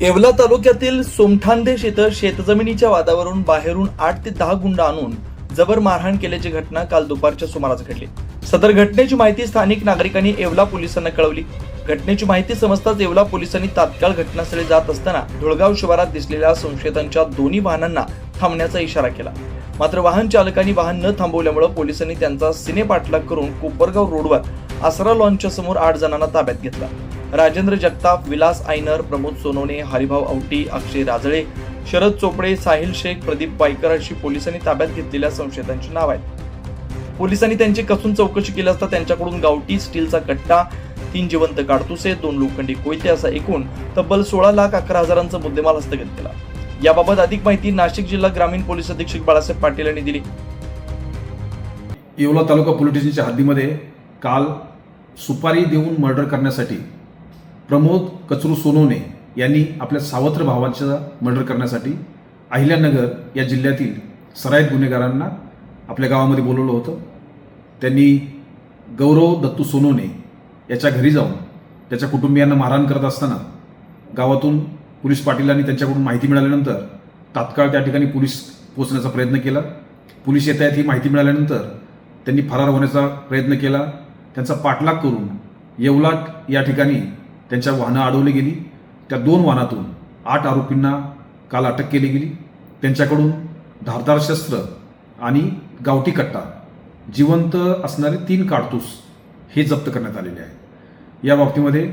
येवला तालुक्यातील सोमठाणदेश येथे शेतजमिनीच्या वादावरून बाहेरून 8 ते 10 गुंड आणून जबर मारहाण केल्याची घटना काल दुपारच्या सुमारास घडली। सदर घटनेची माहिती स्थानिक नागरिकांनी येवला पोलिसांना कळवली। घटनेची माहिती समजताच येवला पोलिसांनी तात्काळ घटनास्थळी जात असताना धुळगाव शिवारात दिसलेल्या संशयितांच्या दोन्ही वाहनांना थांबण्याचा इशारा केला। मात्र वाहन चालकांनी वाहन न थांबवल्यामुळे पोलिसांनी त्यांचा सिने पाठलाग करून कोपरगाव रोडवर आसरा लॉन्चच्या समोर 8 जणांना ताब्यात घेतला। राजेंद्र जगताप, विलास आयनर, प्रमोद सोनवणे, हरिभाऊ औटी, अक्षय राजळे, शरद चोपडे, साहिल शेख, प्रदीप वायकर अशी पोलिसांनी ताब्यात घेतलेल्या संशयितांची नाव आहेत। पोलिसांनी त्यांची कसून चौकशी केली असता त्यांच्याकडून गावठी स्टीलचा कट्टा, 3 जिवंत काडतुसे, 2 लोखंडी कोयते असा एकूण तब्बल 16,11,000चा मुद्देमाल हस्तगत केला। याबाबत अधिक माहिती नाशिक जिल्हा ग्रामीण पोलीस अधीक्षक बाळासाहेब पाटील यांनी दिली। येवला तालुका पोलीस स्टेशनच्या हद्दीमध्ये काल सुपारी देऊन मर्डर करण्यासाठी प्रमोद कचरू सोनवणे यांनी आपल्या सावत्र भावाचा मर्डर करण्यासाठी अहिल्यानगर या जिल्ह्यातील सराईत गुन्हेगारांना आपल्या गावामध्ये बोलवलं होतं। त्यांनी गौरव दत्तू सोनवणे याच्या घरी जाऊन त्याच्या कुटुंबियांना मारहाण करत असताना गावातून पोलीस पाटीलांनी त्यांच्याकडून माहिती मिळाल्यानंतर तात्काळ त्या ठिकाणी पोलीस पोहोचण्याचा प्रयत्न केला। पोलीस येत ही माहिती मिळाल्यानंतर त्यांनी फरार होण्याचा प्रयत्न केला। त्यांचा पाठलाग करून येवला या ठिकाणी त्यांच्या वाहनं अडवली गेली। त्या 2 वाहनातून 8 आरोपींना काल अटक केली गेली। त्यांच्याकडून धारदार शस्त्र आणि गावठी कट्टा, जिवंत असणारे 3 काडतूस हे जप्त करण्यात आलेले आहे। या बाबतीमध्ये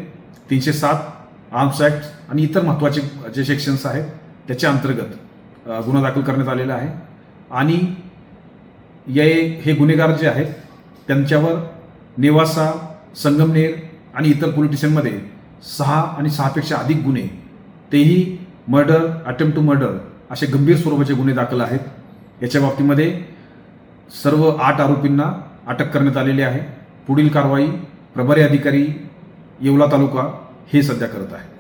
307 आर्म्स ॲक्ट आणि इतर महत्त्वाचे जे सेक्शन्स आहेत त्याच्या अंतर्गत गुन्हा दाखल करण्यात आलेला आहे। आणि हे गुन्हेगार जे आहेत त्यांच्यावर नेवासा, संगमनेर आणि इतर पोलीस स्टेशनमध्ये 6 आणि 6 पेक्षा अधिक गुन्हे, तेही मर्डर, अटेम्प्ट टू मर्डर असे गंभीर स्वरूपाचे गुन्हे दाखल आहेत। याच्या बाबतीमध्ये सर्व 8 आरोपींना अटक करण्यात आलेली आहे। पुढील कारवाई प्रभारी अधिकारी येवला तालुका हे सध्या करत आहे।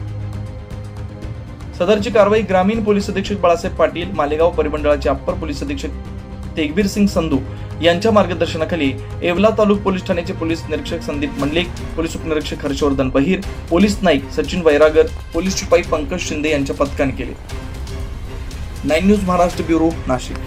सदरची कारवाई ग्रामीण पोलीस अधीक्षक बाळासाहेब पाटील, मालेगाव परिमंडळाचे अप्पर पोलीस अधीक्षक तेगबीर सिंग संधू यांच्या मार्गदर्शनाखाली येवला तालुका पोलीस ठाण्याचे पोलीस निरीक्षक संदीप मंडलिक, पोलीस उपनिरीक्षक हर्षवर्धन बहिर, पोलीस नाईक सचिन वैरागर, पोलीस शिपाई पंकज शिंदे यांच्या पथकाने केले। 9 न्यूज महाराष्ट्र ब्युरो, नाशिक।